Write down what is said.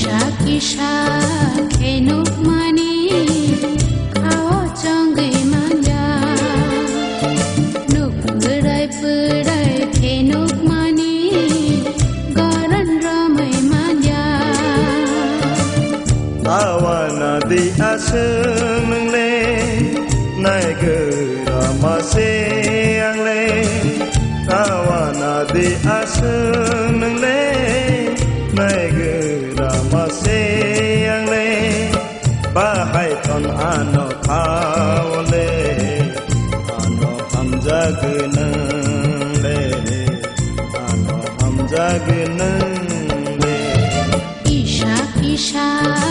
Kisha kenuk mani kau canggai manja nuk berai kenuk mani garan ramai manja awana di asem le nai gera mase ang le awana di asem le nai gera mase ang le bahai ton ano khawle ano hamza gunang le ano hamza gunang le Kisha